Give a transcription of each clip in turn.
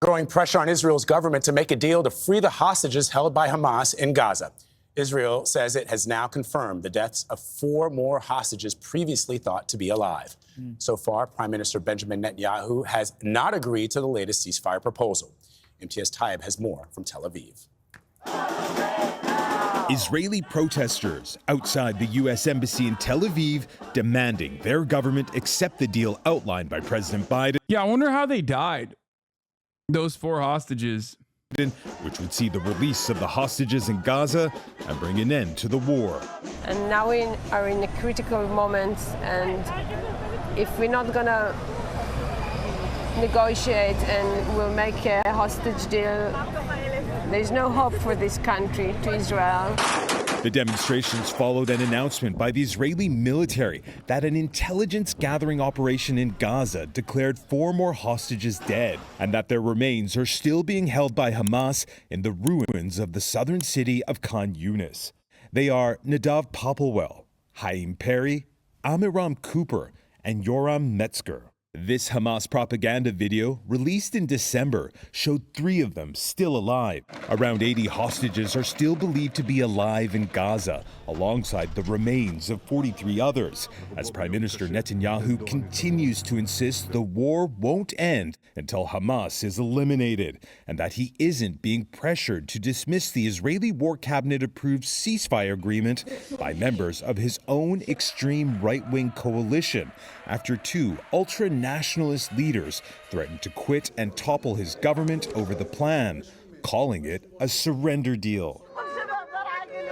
Growing pressure on Israel's government to make a deal to free the hostages held by Hamas in Gaza. Israel says it has now confirmed the deaths of 4 more hostages previously thought to be alive. So far, Prime Minister Benjamin Netanyahu has not agreed to the latest ceasefire proposal. MTS Taib has more from Tel Aviv. Israeli protesters outside the U.S. Embassy in Tel Aviv demanding their government accept the deal outlined by President Biden. Yeah, I wonder how they died. Those 4 hostages. Which would see the release of the hostages in Gaza and bring an end to the war. And now we are in a critical moment, and if we're not going to negotiate and we'll make a hostage deal, there's no hope for this country, to Israel. The demonstrations followed an announcement by the Israeli military that an intelligence gathering operation in Gaza declared 4 more hostages dead and that their remains are still being held by Hamas in the ruins of the southern city of Khan Yunis. They are Nadav Popplewell, Haim Perry, Amiram Cooper, and Yoram Metzger. This Hamas propaganda video, released in December, showed 3 of them still alive. Around 80 hostages are still believed to be alive in Gaza, alongside the remains of 43 others, as Prime Minister Netanyahu continues to insist the war won't end until Hamas is eliminated, and that he isn't being pressured to dismiss the Israeli War Cabinet-approved ceasefire agreement by members of his own extreme right-wing coalition, after 2 ultra-nationalist leaders threatened to quit and topple his government over the plan, calling it a surrender deal.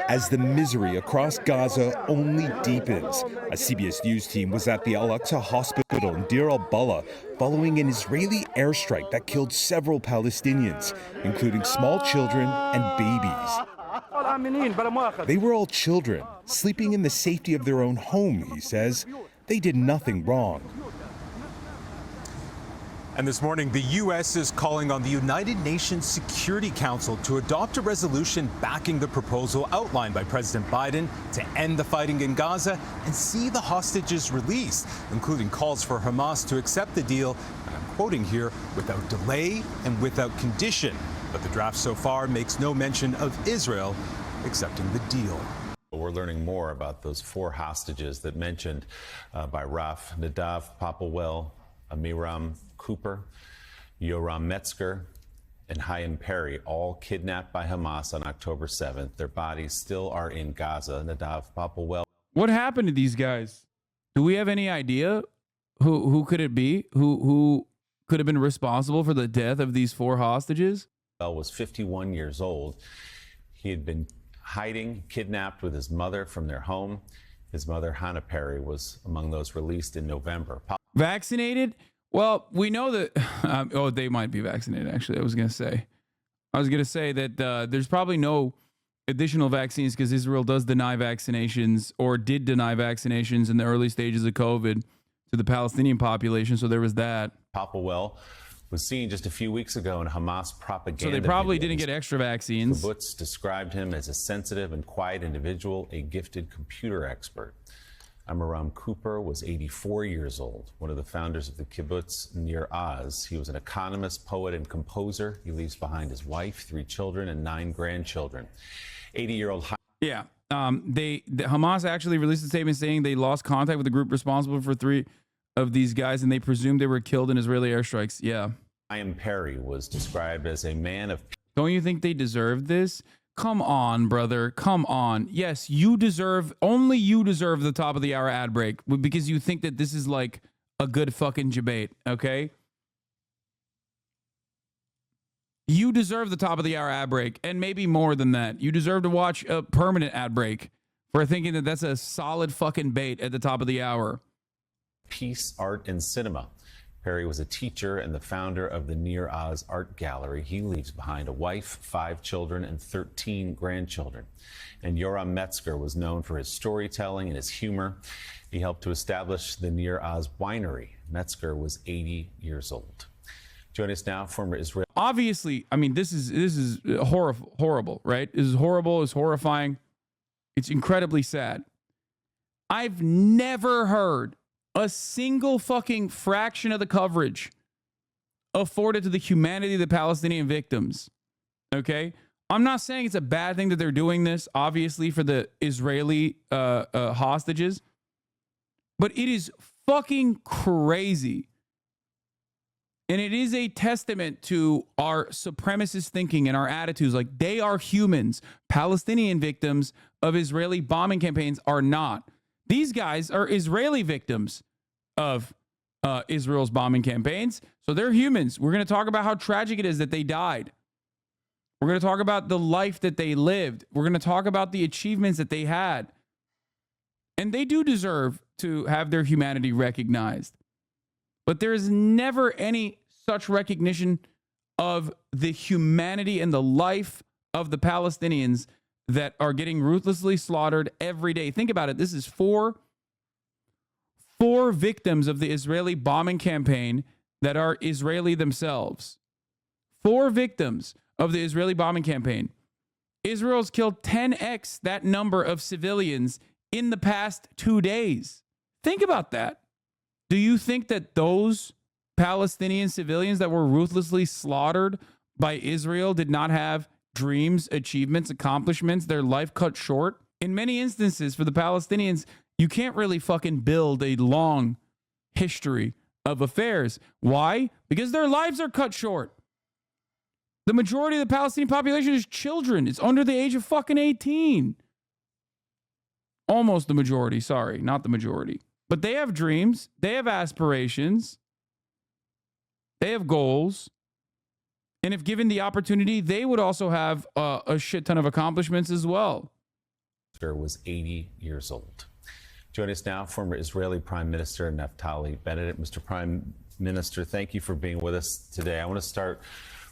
As the misery across Gaza only deepens, a CBS News team was at the Al-Aqsa hospital in Deir al-Balah following an Israeli airstrike that killed several Palestinians, including small children and babies. They were all children, sleeping in the safety of their own home, he says. They did nothing wrong. And this morning, the U.S. is calling on the United Nations Security Council to adopt a resolution backing the proposal outlined by President Biden to end the fighting in Gaza and see the hostages released, including calls for Hamas to accept the deal, and I'm quoting here, without delay and without condition. But the draft so far makes no mention of Israel accepting the deal. We're learning more about those 4 hostages that mentioned by Raf, Nadav Popplewell, Amiram Cooper, Yoram Metzger, and Haim Perry, all kidnapped by Hamas on October 7th. Their bodies still are in Gaza. Nadav Popplewell. What happened to these guys? Do we have any idea who could it be? Who could have been responsible for the death of these 4 hostages? Was 51 years old. He had been hiding, kidnapped with his mother from their home. His mother, Hannah Perry, was among those released in November. Vaccinated? Well, we know that, they might be vaccinated, actually. I was going to say that there's probably no additional vaccines because Israel does deny vaccinations or did deny vaccinations in the early stages of COVID to the Palestinian population. So there was that. Popplewell was seen just a few weeks ago in Hamas propaganda. So they probably videos. didn't get extra vaccines. Kibbutz described him as a sensitive and quiet individual, a gifted computer expert. Amiram Cooper was 84 years old, one of the founders of the kibbutz near Oz. He was an economist, poet, and composer. He leaves behind his wife, 3 children, and 9 grandchildren. 80-year-old. Yeah. The Hamas actually released a statement saying they lost contact with the group responsible for 3 of these guys, and they presumed they were killed in Israeli airstrikes. Yeah. Haim Perry was described as a man of... Don't you think they deserve this? Come on, brother. Come on. Yes, only you deserve the top of the hour ad break because you think that this is like a good fucking debate, okay? You deserve the top of the hour ad break and maybe more than that. You deserve to watch a permanent ad break for thinking that that's a solid fucking bait at the top of the hour. Peace, art, and cinema. Perry was a teacher and the founder of the Near Oz Art Gallery. He leaves behind a wife, 5 children, and 13 grandchildren. And Yoram Metzger was known for his storytelling and his humor. He helped to establish the Near Oz Winery. Metzger was 80 years old. Join us now, former Israel. Obviously, I mean, this is horrible, right? This is horrible. It's horrifying. It's incredibly sad. I've never heard a single fucking fraction of the coverage afforded to the humanity of the Palestinian victims. Okay? I'm not saying it's a bad thing that they're doing this, obviously, for the Israeli hostages, but it is fucking crazy. And it is a testament to our supremacist thinking and our attitudes. Like, they are humans. Palestinian victims of Israeli bombing campaigns are not. These guys are Israeli victims of Israel's bombing campaigns. So they're humans. We're going to talk about how tragic it is that they died. We're going to talk about the life that they lived. We're going to talk about the achievements that they had. And they do deserve to have their humanity recognized. But there is never any such recognition of the humanity and the life of the Palestinians that are getting ruthlessly slaughtered every day. Think about it. This is four victims of the Israeli bombing campaign that are Israeli themselves. 4 victims of the Israeli bombing campaign. Israel's killed 10x that number of civilians in the past 2 days. Think about that. Do you think that those Palestinian civilians that were ruthlessly slaughtered by Israel did not have dreams, achievements, accomplishments, their life cut short? In many instances, for the Palestinians, you can't really fucking build a long history of affairs. Why? Because their lives are cut short. The majority of the Palestinian population is children. It's under the age of fucking 18. Almost the majority, sorry, not the majority. But they have dreams, they have aspirations, they have goals. And if given the opportunity, they would also have a shit ton of accomplishments as well. Was 80 years old. Join us now, former Israeli Prime Minister Naftali Bennett. Mr. Prime Minister, thank you for being with us today. I want to start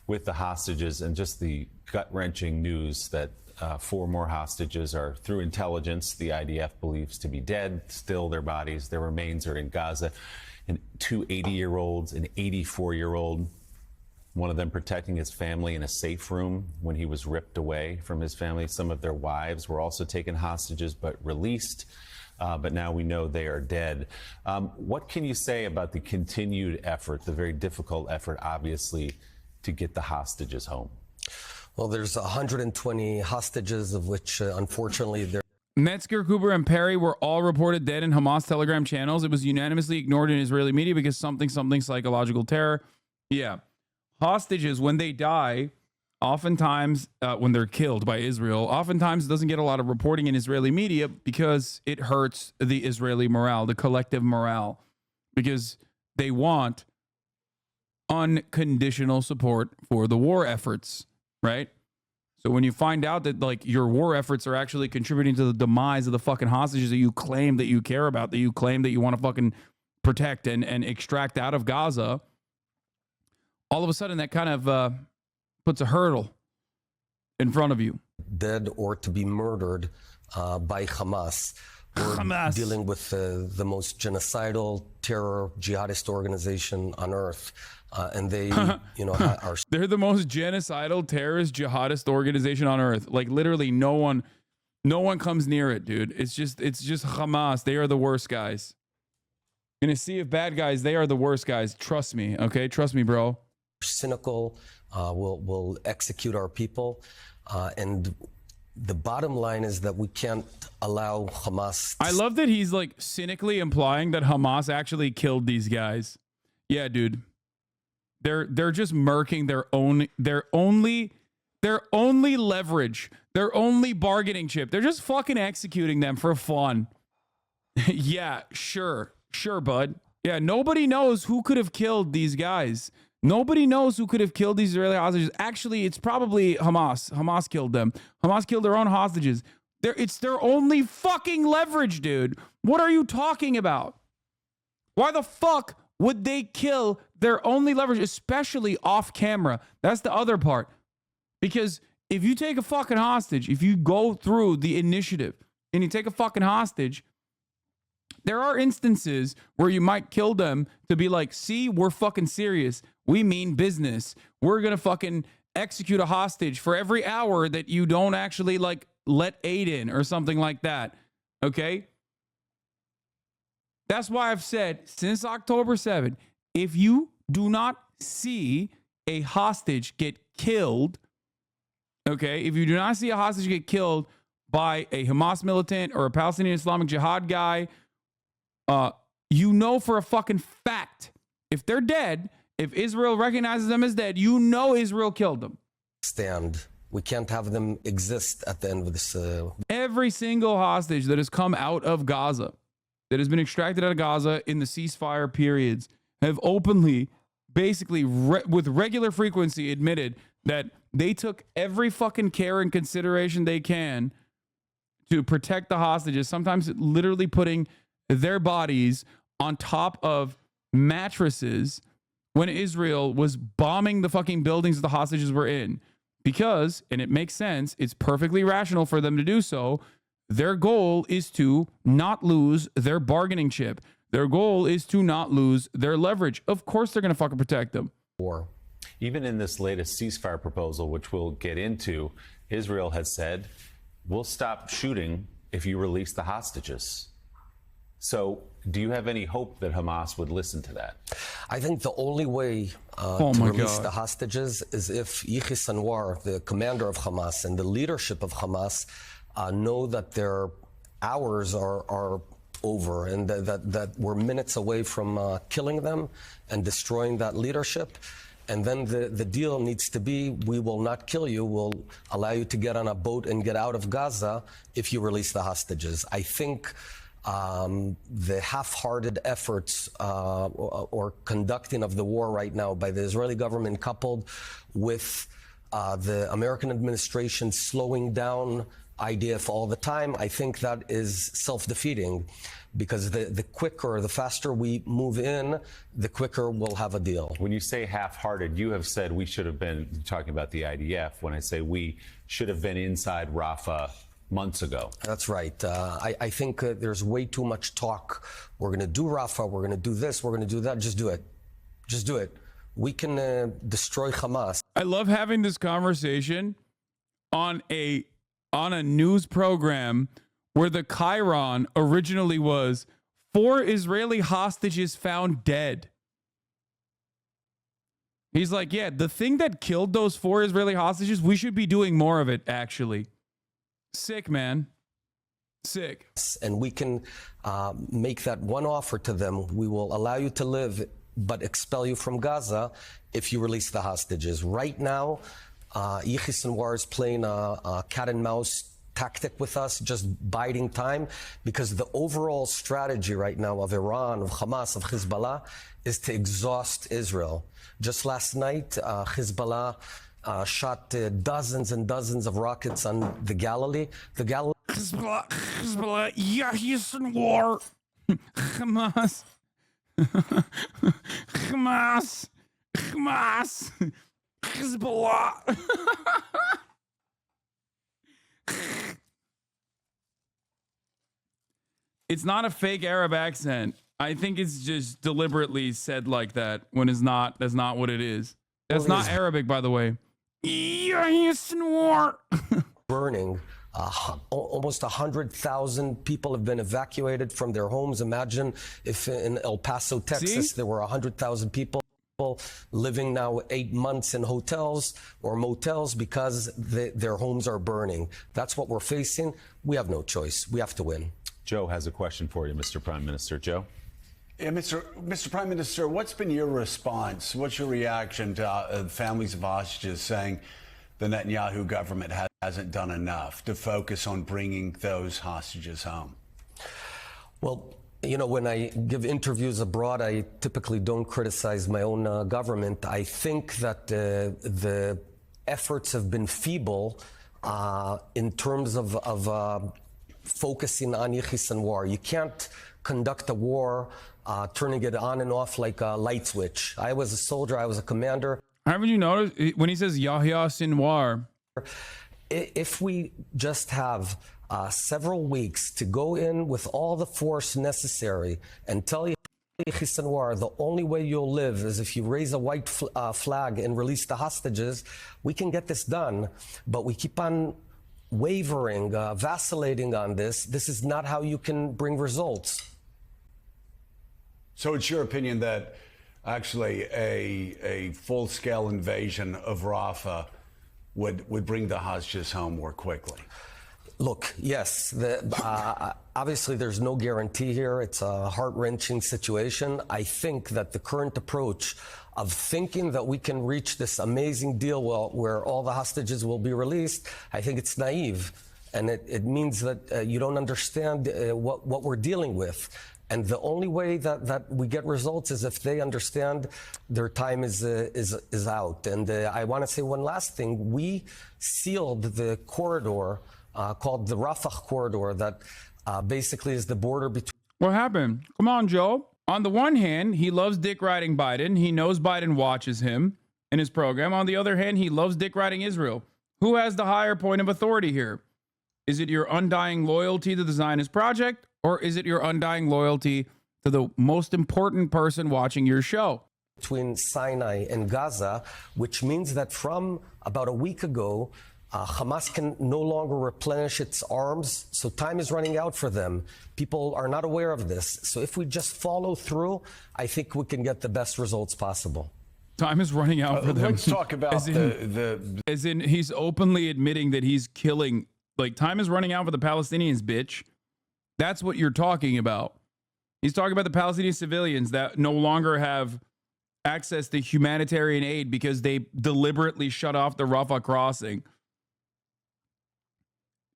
with the hostages and just the gut-wrenching news that 4 more hostages are, through intelligence, the IDF believes to be dead. Still, their bodies, their remains are in Gaza. And 2 80-year-olds, an 84-year-old, one of them protecting his family in a safe room when he was ripped away from his family. Some of their wives were also taken hostages but released. But now we know they are dead. What can you say about the continued effort, the very difficult effort, obviously, to get the hostages home? Well, there's 120 hostages, of which, unfortunately, there. Metzger, Cooper, and Perry were all reported dead in Hamas Telegram channels. It was unanimously ignored in Israeli media because something psychological terror. Yeah. Hostages, when they die, oftentimes, when they're killed by Israel, oftentimes it doesn't get a lot of reporting in Israeli media because it hurts the Israeli morale, the collective morale, because they want unconditional support for the war efforts, right? So when you find out that, like, your war efforts are actually contributing to the demise of the fucking hostages that you claim that you care about, that you claim that you want to fucking protect and extract out of Gaza, all of a sudden that kind of puts a hurdle in front of you. Dead or to be murdered by Hamas. We're dealing with the most genocidal terror jihadist organization on earth. And they, you know, are. They're the most genocidal terrorist jihadist organization on earth. Like, literally no one comes near it, dude. It's just Hamas. They are the worst guys. In a sea of bad guys, they are the worst guys. Trust me, okay? Trust me, bro. Cynical, will execute our people. And the bottom line is that we can't allow Hamas. I love that he's, like, cynically implying that Hamas actually killed these guys. Yeah, dude. They're just murking their only leverage, their only bargaining chip. They're just fucking executing them for fun. Yeah, sure, bud. Yeah, nobody knows who could have killed these guys. Nobody knows who could have killed these Israeli hostages. Actually, it's probably Hamas. Hamas killed them. Hamas killed their own hostages. It's their only fucking leverage, dude. What are you talking about? Why the fuck would they kill their only leverage, especially off camera? That's the other part. Because if you take a fucking hostage, if you go through the initiative and you take a fucking hostage, there are instances where you might kill them to be like, see, we're fucking serious. We mean business. We're going to fucking execute a hostage for every hour that you don't actually, like, let aid in or something like that. Okay? That's why I've said since October 7, if you do not see a hostage get killed, okay, if you do not see a hostage get killed by a Hamas militant or a Palestinian Islamic Jihad guy, you know for a fucking fact, if they're dead, if Israel recognizes them as dead, you know Israel killed them. We can't have them exist at the end of this. Every single hostage that has come out of Gaza, that has been extracted out of Gaza in the ceasefire periods, have openly, basically with regular frequency, admitted that they took every fucking care and consideration they can to protect the hostages, sometimes literally putting their bodies on top of mattresses when Israel was bombing the fucking buildings the hostages were in. Because, and it makes sense, it's perfectly rational for them to do so, their goal is to not lose their bargaining chip. Their goal is to not lose their leverage. Of course they're going to fucking protect them. War. Even in this latest ceasefire proposal, which we'll get into, Israel has said, we'll stop shooting if you release the hostages. So do you have any hope that Hamas would listen to that? I think the only way to release the hostages is if Yahya Sinwar, the commander of Hamas and the leadership of Hamas, know that their hours are over and that we're minutes away from killing them and destroying that leadership. And then the deal needs to be, we will not kill you, we'll allow you to get on a boat and get out of Gaza if you release the hostages. I think the half-hearted efforts or conducting of the war right now by the Israeli government, coupled with the American administration slowing down IDF all the time, I think that is self-defeating, because the quicker, the faster we move in, the quicker we'll have a deal. When you say half-hearted, you have said we should have been talking about the IDF. When I say we should have been inside Rafah months ago. That's right. I think there's way too much talk. We're going to do Rafah, we're going to do this, we're going to do that. Just do it. Just do it. We can destroy Hamas. I love having this conversation on a news program where the chyron originally was 4 Israeli hostages found dead. He's like, yeah, the thing that killed those 4 Israeli hostages, we should be doing more of it, actually. Sick, man. Sick. And we can make that one offer to them. We will allow you to live, but expel you from Gaza if you release the hostages. Right now, Yahya Sinwar is playing a cat and mouse tactic with us, just biding time, because the overall strategy right now of Iran, of Hamas, of Hezbollah is to exhaust Israel. Just last night, Hezbollah shot dozens and dozens of rockets on the Galilee. Hezbollah, Yahya Sinwar, Hamas, Hamas, Hezbollah. It's not a fake Arab accent. I think it's just deliberately said like that when it's not. That's not what it is. That's not Arabic, by the way. Burning. Almost 100,000 people have been evacuated from their homes. Imagine if in El Paso, Texas, there were 100,000 people living now 8 months in hotels or motels because their homes are burning. That's what we're facing. We have no choice. We have to win. Joe has a question for you, Mr. Prime Minister. Joe? Yeah, Mr. Prime Minister, what's been your response? What's your reaction to families of hostages saying the Netanyahu government hasn't done enough to focus on bringing those hostages home? Well, you know, when I give interviews abroad, I typically don't criticize my own government. I think that the efforts have been feeble in terms of focusing on Yahya Sinwar. You can't conduct a war turning it on and off like a light switch. I was a soldier, I was a commander. Haven't you noticed when he says Yahya Sinwar? If we just have several weeks to go in with all the force necessary and tell Yahya Sinwar the only way you'll live is if you raise a white flag and release the hostages, we can get this done. But we keep on wavering, vacillating on this. This is not how you can bring results. So it's your opinion that actually a full-scale invasion of Rafah would bring the hostages home more quickly? Look, yes, obviously there's no guarantee here. It's a heart-wrenching situation. I think that the current approach of thinking that we can reach this amazing deal where all the hostages will be released, I think it's naive. And it means that you don't understand what we're dealing with. And the only way that we get results is if they understand their time is out. And I want to say one last thing. We sealed the corridor called the Rafah corridor that basically is the border between. What happened? Come on, Joe. On the one hand, he loves dick riding Biden. He knows Biden watches him in his program. On the other hand, he loves dick riding Israel. Who has the higher point of authority here? Is it your undying loyalty to the Zionist project, or is it your undying loyalty to the most important person watching your show? Between Sinai and Gaza, which means that from about a week ago, Hamas can no longer replenish its arms, so time is running out for them. People are not aware of this. So if we just follow through, I think we can get the best results possible. Time is running out for them. Let's talk about as in he's openly admitting that he's killing. Like, time is running out for the Palestinians, bitch. That's what you're talking about. He's talking about the Palestinian civilians that no longer have access to humanitarian aid because they deliberately shut off the Rafah crossing.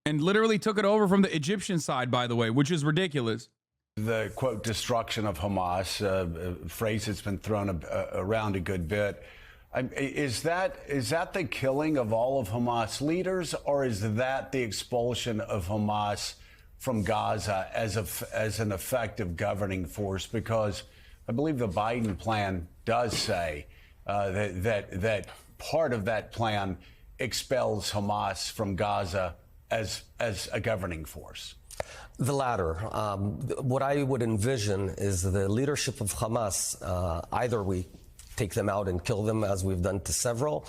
And literally took it over from the Egyptian side, by the way, which is ridiculous. The, quote, destruction of Hamas, a phrase that's been thrown around a good bit. Is that the killing of all of Hamas leaders, or is that the expulsion of Hamas from Gaza as an effective governing force? Because I believe the Biden plan does say that part of that plan expels Hamas from Gaza as a governing force. The latter. What I would envision is the leadership of Hamas, either we take them out and kill them, as we've done to several,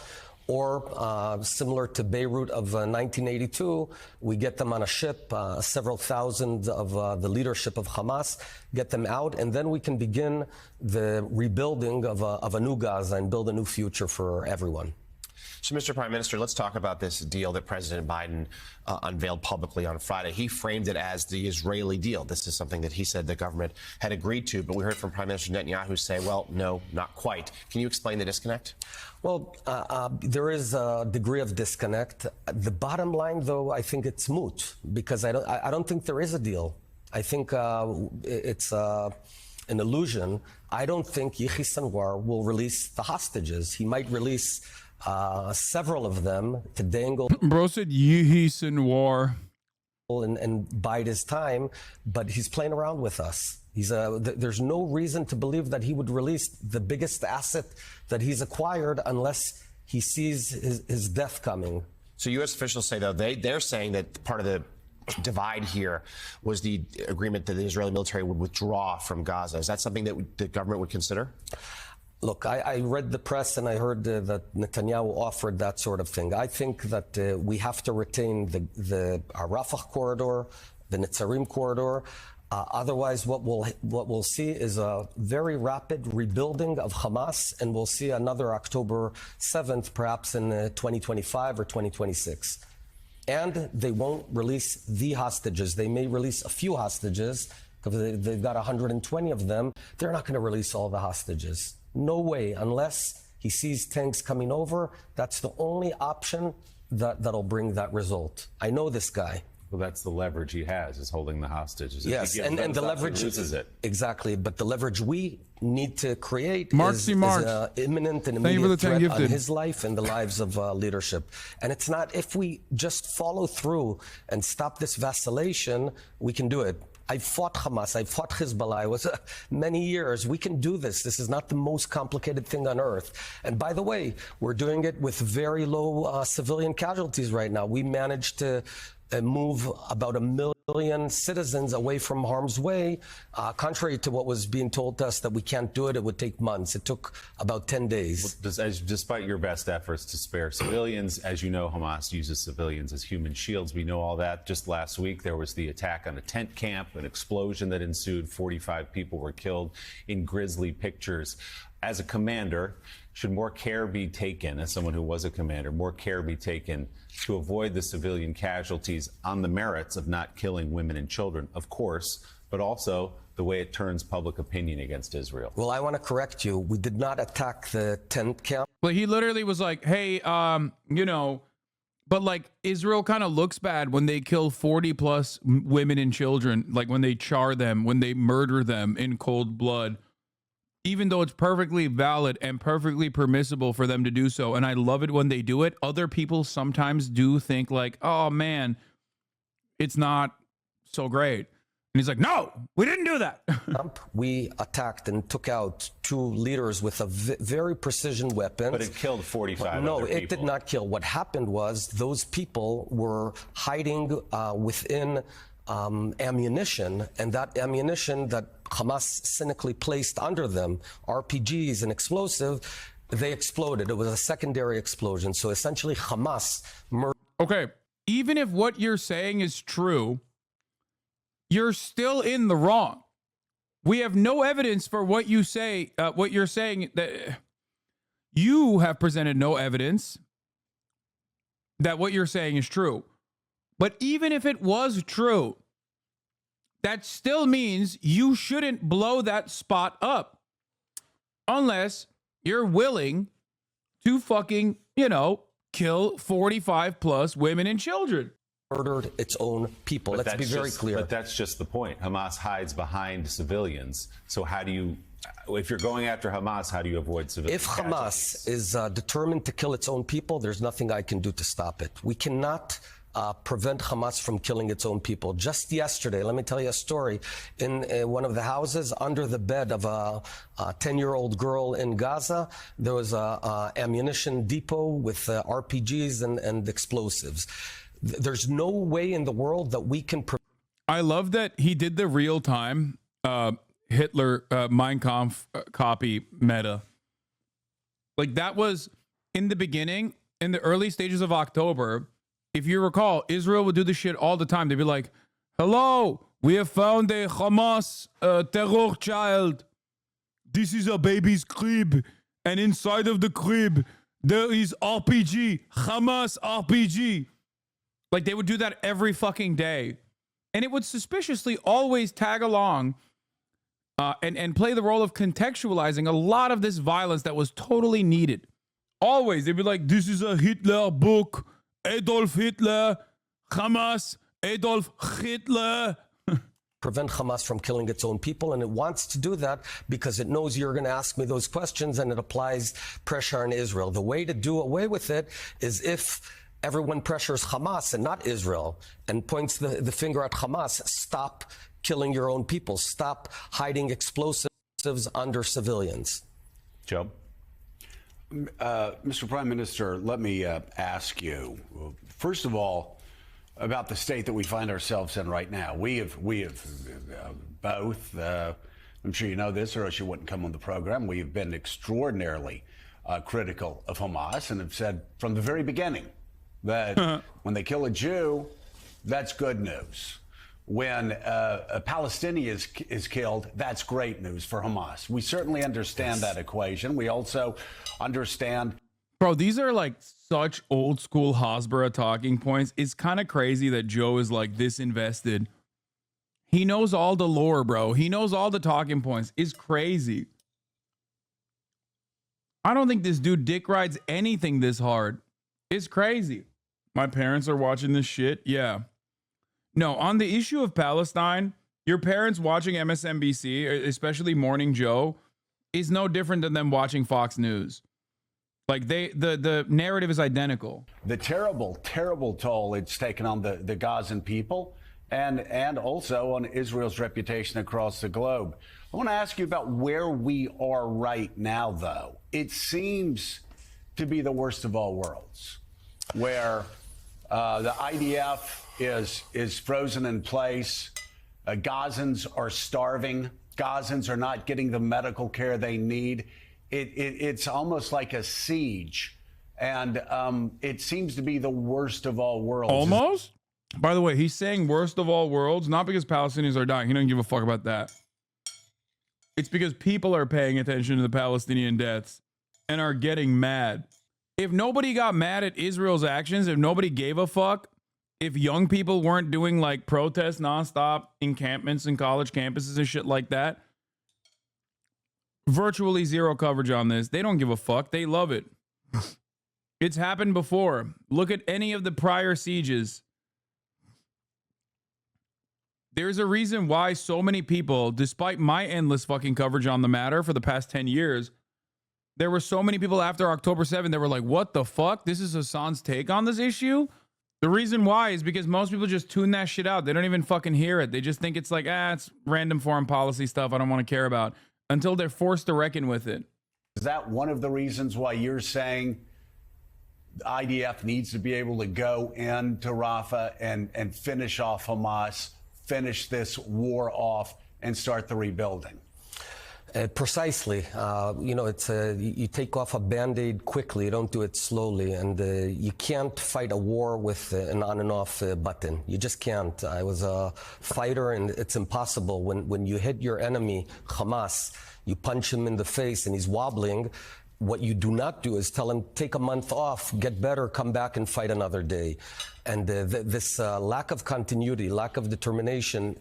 or similar to Beirut of 1982, we get them on a ship, several thousand of the leadership of Hamas, get them out, and then we can begin the rebuilding of a new Gaza and build a new future for everyone. So, Mr. Prime Minister, let's talk about this deal that President Biden unveiled publicly on Friday. He framed it as the Israeli deal. This is something that he said the government had agreed to, but we heard from Prime Minister Netanyahu say, well, no, not quite. Can you explain the disconnect? Well, there is a degree of disconnect. The bottom line, though, I think it's moot, because I don't think there is a deal. I think it's an illusion. I don't think Yahya Sinwar will release the hostages. He might release several of them to dangle. Bro said Yahya Sinwar and bide his time, but he's playing around with us. There's no reason to believe that he would release the biggest asset that he's acquired unless he sees his death coming. So U.S. officials say, though, they're saying that part of the divide here was the agreement that the Israeli military would withdraw from Gaza. Is that something that the government would consider? Look, I read the press and I heard that Netanyahu offered that sort of thing. I think that we have to retain the Rafah corridor, the Netzarim corridor. Otherwise, what we'll see is a very rapid rebuilding of Hamas, and we'll see another October 7th, perhaps in 2025 or 2026. And they won't release the hostages. They may release a few hostages, because they've got 120 of them. They're not going to release all the hostages. No way, unless he sees tanks coming over. That's the only option that'll bring that result. I know this guy. Well, that's the leverage he has, is holding the hostages. Yes, and the leverage loses it. Exactly, but the leverage we need to create is imminent and Thank immediate threat on his life and the lives of leadership. And it's not, if we just follow through and stop this vacillation, we can do it. I fought Hamas, I fought Hezbollah. It was many years. We can do this. This is not the most complicated thing on earth. And by the way, we're doing it with very low civilian casualties right now. We managed to move about 1 million citizens away from harm's way, contrary to what was being told to us that we can't do it. It would take months. It took about 10 days. Despite your best efforts to spare civilians, as you know, Hamas uses civilians as human shields. We know all that. Just last week, there was the attack on a tent camp, an explosion that ensued. 45 people were killed in grisly pictures. as a commander, should more care be taken, as someone who was a commander, more care be taken to avoid the civilian casualties on the merits of not killing women and children, of course, but also the way it turns public opinion against Israel? Well, I want to correct you. We did not attack the tent camp. But he literally was like, hey, you know, but like Israel kind of looks bad when they kill 40 plus women and children, like when they char them, when they murder them in cold blood, even though it's perfectly valid and perfectly permissible for them to do so. And I love it when they do it. Other people sometimes do think like, oh man, it's not so great. And he's like, no, we didn't do that. We attacked and took out 2 leaders with a very precision weapon. But it killed 45 No, other people. it did not kill. What happened was those people were hiding within ammunition, and that ammunition that Hamas cynically placed under them, RPGs and explosive, they exploded. It was a secondary explosion. So essentially Hamas murdered. Okay, even if what you're saying is true, you're still in the wrong. We have no evidence for what you say, what you're saying. That you have presented no evidence that what you're saying is true. But even if it was true, that still means you shouldn't blow that spot up unless you're willing to fucking, you know, kill 45 plus women and children. Murdered its own people. But Let's be very just, clear. But that's just the point. Hamas hides behind civilians. So how do you, if you're going after Hamas, how do you avoid civilians? If Hamas is determined to kill its own people, there's nothing I can do to stop it. We cannot prevent Hamas from killing its own people. Just yesterday, let me tell you a story. In one of the houses under the bed of a 10-year-old girl in Gaza, there was a ammunition depot with RPGs and explosives. There's no way in the world that we can. I love that he did the real time Hitler Mein Kampf copy meta. Like that was in the beginning, in the early stages of October. If you recall, Israel would do this shit all the time. They'd be like, hello, we have found a Hamas terror child. This is a baby's crib. And inside of the crib, there is RPG, Hamas RPG. Like they would do that every fucking day. And it would suspiciously always tag along and play the role of contextualizing a lot of this violence that was totally needed. Always. They'd be like, this is a Hitler book. Adolf Hitler, Hamas, Adolf Hitler. Prevent Hamas from killing its own people, and it wants to do that because it knows you're going to ask me those questions, and it applies pressure on Israel. The way to do away with it is if everyone pressures Hamas and not Israel and points the finger at Hamas, stop killing your own people, stop hiding explosives under civilians. Joe? Mr. Prime Minister, let me ask you, first of all, about the state that we find ourselves in right now. We have both, I'm sure you know this or else you wouldn't come on the program, we have been extraordinarily critical of Hamas and have said from the very beginning that when they kill a Jew, that's good news. When a Palestinian is killed, that's great news for Hamas. We certainly understand that equation. We also understand. Bro, these are like such old school Hasbara talking points. It's kind of crazy that Joe is like this invested. He knows all the lore, bro. He knows all the talking points. It's crazy. I don't think this dude dick rides anything this hard. It's crazy. My parents are watching this shit. Yeah. No, on the issue of Palestine, your parents watching MSNBC, especially Morning Joe, is no different than them watching Fox News. Like the narrative is identical. The terrible, terrible toll it's taken on the Gazan people and also on Israel's reputation across the globe. I want to ask you about where we are right now, though. It seems to be the worst of all worlds, where the IDF is frozen in place. Gazans are starving. Gazans are not getting the medical care they need. It's almost like a siege. And it seems to be the worst of all worlds. Almost? By the way, he's saying worst of all worlds, not because Palestinians are dying. He doesn't give a fuck about that. It's because people are paying attention to the Palestinian deaths and are getting mad. If nobody got mad at Israel's actions, if nobody gave a fuck, if young people weren't doing like protests nonstop, encampments in college campuses and shit like that, virtually zero coverage on this. They don't give a fuck. They love it. It's happened before. Look at any of the prior sieges. There's a reason why so many people, despite my endless fucking coverage on the matter for the past 10 years, there were so many people after October 7th that were like, what the fuck? This is Hasan's take on this issue? The reason why is because most people just tune that shit out. They don't even fucking hear it. They just think it's like, it's random foreign policy stuff I don't want to care about, until they're forced to reckon with it. Is that one of the reasons why you're saying the IDF needs to be able to go into Rafah and finish off Hamas, finish this war off, and start the rebuilding? Precisely. It's you take off a Band-Aid quickly. You don't do it slowly. And you can't fight a war with an on and off button. You just can't. I was a fighter, and it's impossible. When you hit your enemy, Hamas, you punch him in the face and he's wobbling. What you do not do is tell him, take a month off, get better, come back and fight another day. And this lack of continuity, lack of determination,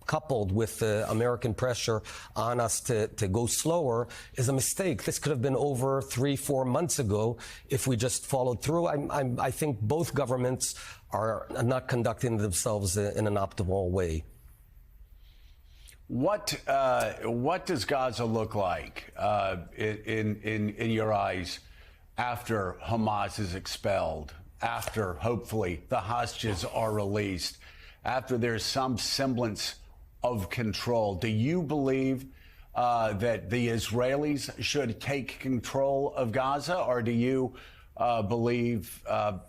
coupled with American pressure on us to go slower, is a mistake. This could have been over 3-4 months ago if we just followed through. I think both governments are not conducting themselves in an optimal way. What does Gaza look like in your eyes after Hamas is expelled, after hopefully the hostages are released, after there's some semblance of control? Do you believe that the Israelis should take control of Gaza, or do you believe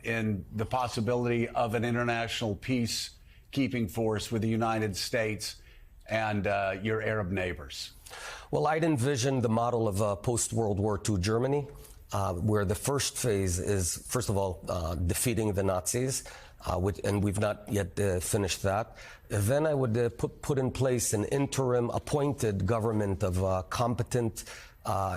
in the possibility of an international peacekeeping force with the United States and your Arab neighbors? Well, I'd envision the model of post-World War II Germany, where the first phase is, first of all, defeating the Nazis, and we've not yet finished that. Then I would put in place an interim appointed government of competent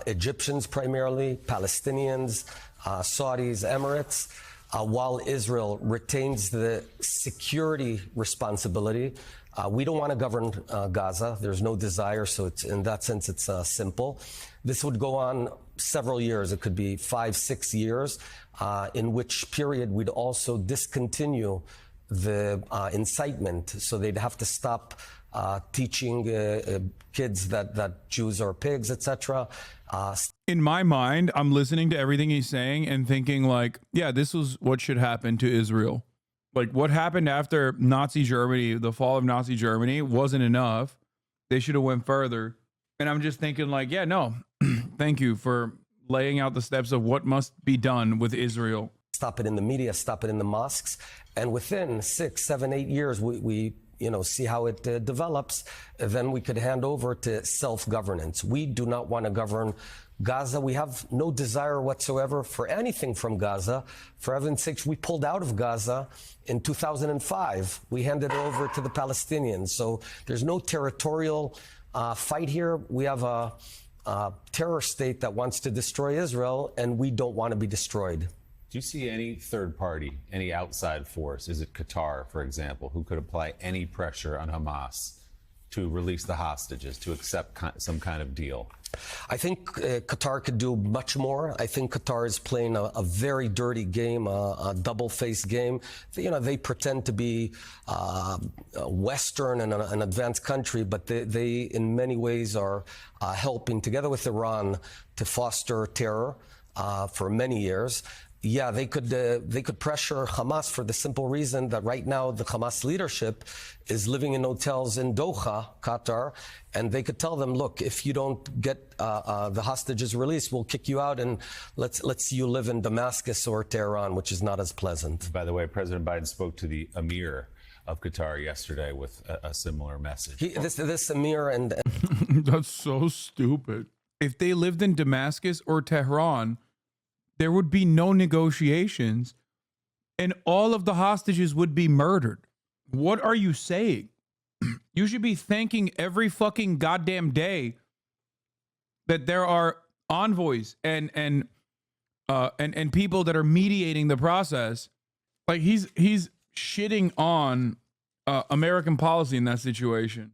Egyptians primarily, Palestinians, Saudis, Emirates, while Israel retains the security responsibility. We don't want to govern Gaza. There's no desire, so it's, in that sense, it's simple. This would go on several years. It could be 5-6 years, in which period we'd also discontinue the incitement. So they'd have to stop teaching kids that Jews are pigs, etc. In my mind, I'm listening to everything he's saying and thinking like, yeah, this was what should happen to Israel. Like what happened after Nazi Germany, the fall of Nazi Germany, wasn't enough. They should have went further. And I'm just thinking like, yeah, no, thank you for laying out the steps of what must be done with Israel. Stop it in the media, stop it in the mosques. And within 6, 7, 8 years, we see how it develops. Then we could hand over to self-governance. We do not want to govern Gaza. We have no desire whatsoever for anything from Gaza. For heaven's sakes, we pulled out of Gaza in 2005. We handed it over to the Palestinians. So there's no territorial fight here. We have a terror state that wants to destroy Israel, and we don't want to be destroyed. Do you see any third party, any outside force? Is it Qatar, for example, who could apply any pressure on Hamas to release the hostages, to accept some kind of deal? I think Qatar could do much more. I think Qatar is playing a very dirty game, a double-faced game. They pretend to be Western and an advanced country, but they in many ways are helping, together with Iran, to foster terror for many years. Yeah, they could pressure Hamas for the simple reason that right now the Hamas leadership is living in hotels in Doha, Qatar, and they could tell them, look, if you don't get the hostages released, we'll kick you out, and let's see you live in Damascus or Tehran, which is not as pleasant. By the way, President Biden spoke to the Emir of Qatar yesterday with a similar message. This Emir and that's so stupid. If they lived in Damascus or Tehran, there would be no negotiations and all of the hostages would be murdered. What are you saying? You should be thanking every fucking goddamn day that there are envoys and people that are mediating the process. Like he's shitting on American policy in that situation.